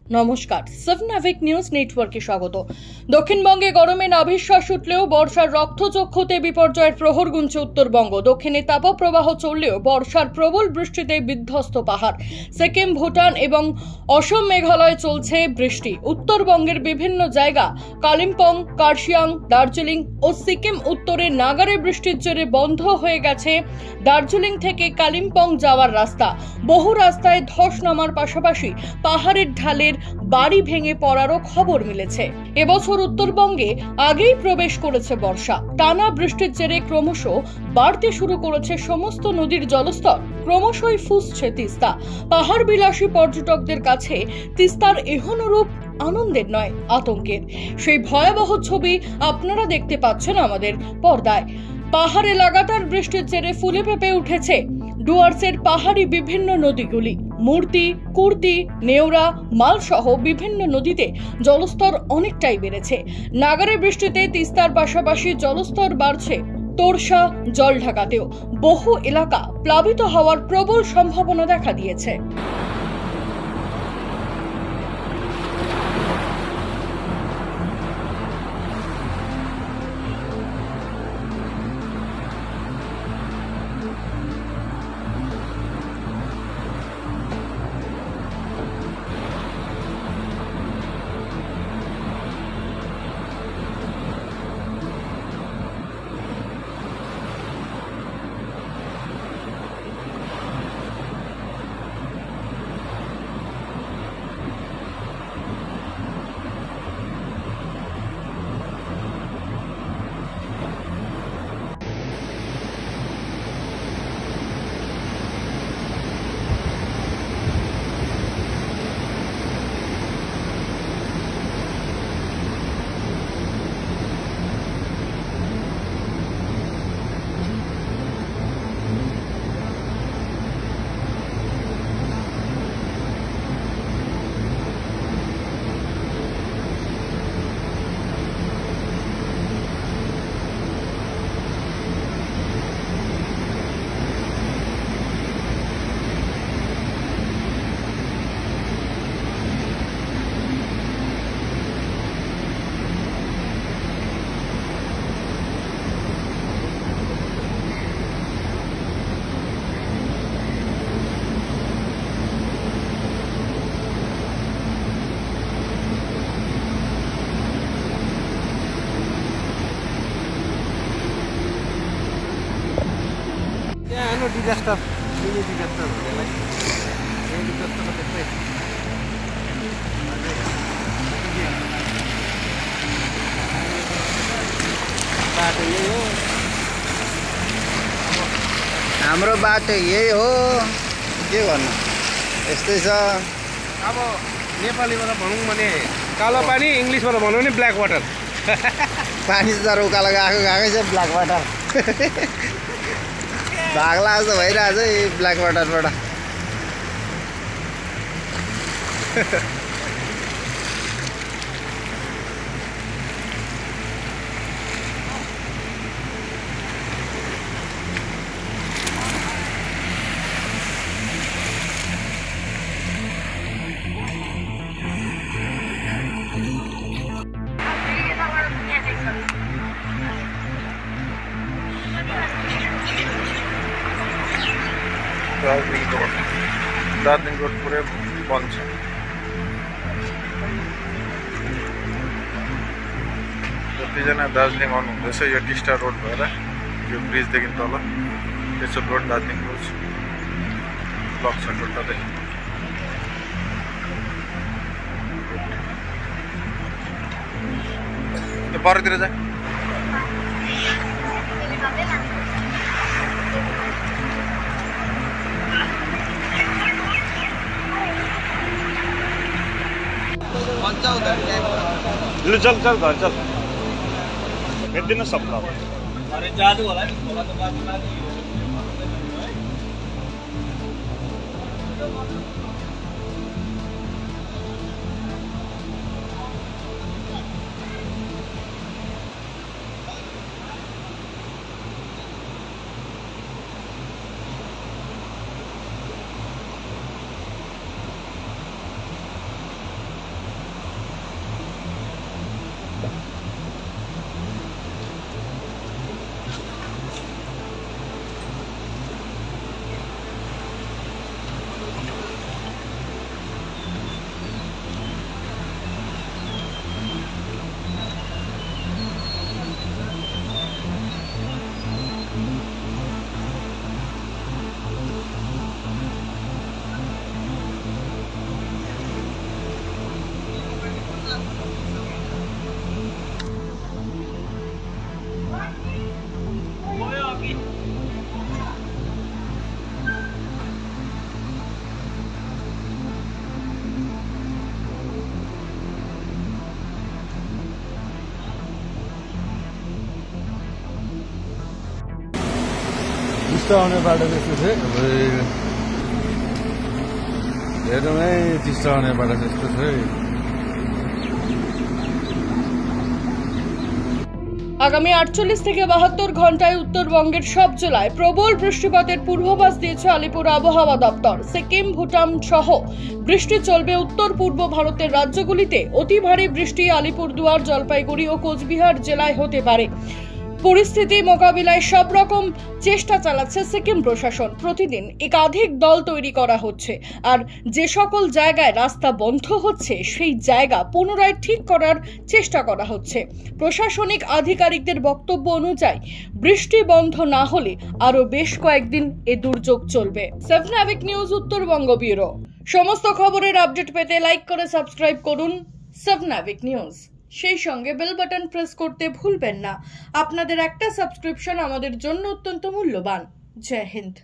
নমস্কার, 7 নাভিক নিউজ নেটওয়ার্কে স্বাগত। দক্ষিণবঙ্গে গরমে নাভিশ্বাস উঠলেও বর্ষার রক্তচক্ষুতে বিপর্যয়ের প্রহর গুনছে উত্তরবঙ্গ। দক্ষিণে তাপপ্রবাহ চললেও বর্ষার প্রবল বৃষ্টিতে বিধ্বস্ত পাহাড়। সিকিম, ভুটান এবং অসম, মেঘালয়ে চলছে বৃষ্টি। উত্তরবঙ্গের বিভিন্ন জায়গা কালিম্পং, কার্শিয়াং, দার্জিলিং ও সিকিম উত্তরে নাগারে বৃষ্টির জেরে বন্ধ হয়ে গেছে দার্জিলিং থেকে কালিম্পং যাওয়ার রাস্তা। বহু রাস্তায় ধস নামার পাশাপাশি পাহাড়ের ঢালের বাড়ি ভেঙে পড়ারও খবর মিলেছে। এবছর উত্তরবঙ্গে আগেই প্রবেশ করেছে বর্ষা। টানা বৃষ্টির জেরে ক্রমশ বাড়তে শুরু করেছে সমস্ত নদীর জলস্তর। ক্রমশই ফুসছে তিস্তা। পাহাড় বিলাসী পর্যটকদের কাছে তিস্তার এহনুরূপ আনন্দের নয়, আতঙ্কের। সেই ভয়াবহ ছবি আপনারা দেখতে পাচ্ছেন আমাদের পর্দায়। পাহাড়ে লাগাতার বৃষ্টির জেরে ফুলে ফেঁপে উঠেছে ডুয়ার্সের পাহাড়ি বিভিন্ন নদীগুলি। মূর্তি, কুর্তি, নেওরা, মাল সহ বিভিন্ন নদীতে জলস্তর অনেকটাই বেড়েছে। নাগারে বৃষ্টিতে তিস্তার পাশাপাশি জলস্তর বাড়ছে তোরসা, জলঢাকাতেও। বহু এলাকা প্লাবিত হওয়ার প্রবল সম্ভাবনা দেখা দিয়েছে। disaster ini disaster ini disaster apa बाटो यही हो हाम्रो बाटो यही हो के भन्नु यस्तै छ। अब नेपालीबाट भनौँ भने कालो पानी, इङ्ग्लिसबाट भनौँ भने ब्ल्याक वाटर। पानी त उकालो गएकै छ ब्ल्याक वाटर। भाग्ला जस्तो भइरहेछ है ब्ल्याक वाटरबाट। दार्जिलिङ रोड पुरै बन्द छ। जतिजना दार्जिलिङ आउनुहुँदैछ यो टिस्टा रोड भएर यो ब्रिजदेखि तल त्यसो रोड दार्जिलिङ रोड ब्लक छ टोटलै। यो परतिर जा लु चल चल घर चल भेट्दिन सबका। अरे जादू होला नि होला त बात माथि टिस्टा आउने बाटो त्यस्तो थियो हेर्नुमै टिस्टा आउने बाटो त्यस्तो थियो আগামী 48 থেকে 72 ঘন্টায় উত্তরবঙ্গের সব জেলায় প্রবল বৃষ্টিপাতের পূর্বাভাস দিয়েছে আলিপুর আবহাওয়া দপ্তর। সিকিম, ভুটান সহ বৃষ্টি চলবে উত্তর পূর্ব ভারতের রাজ্যগুলিতে। অতি ভারী বৃষ্টি আলিপুরদুয়ার, জলপাইগুড়ি ও কোচবিহার জেলায় হতে পারে। পরিস্থিতি মোকাবিলায় সব রকম চেষ্টা চালাচ্ছে সিকিম প্রশাসন। প্রতিদিন একাধিক দল তৈরি করা হচ্ছে, আর যে সকল জায়গায় রাস্তা বন্ধ হচ্ছে সেই জায়গা পুনরায় ঠিক করার চেষ্টা করা হচ্ছে। প্রশাসনিক আধিকারিকদের বক্তব্য অনুযায়ী বৃষ্টি বন্ধ না হলে আরো বেশ কয়েকদিন এ দুর্যোগ চলবে। 7 নাবিক নিউজ উত্তরবঙ্গ ব্যুরো। সমস্ত খবরের আপডেট পেতে লাইক করে সাবস্ক্রাইব করুন 7 নাবিক নিউজ। সেই সঙ্গে বেল বাটন প্রেস করতে ভুলবেন না। আপনাদের একটা সাবস্ক্রিপশন আমাদের জন্য অত্যন্ত মূল্যবান। জয় হিন্দ।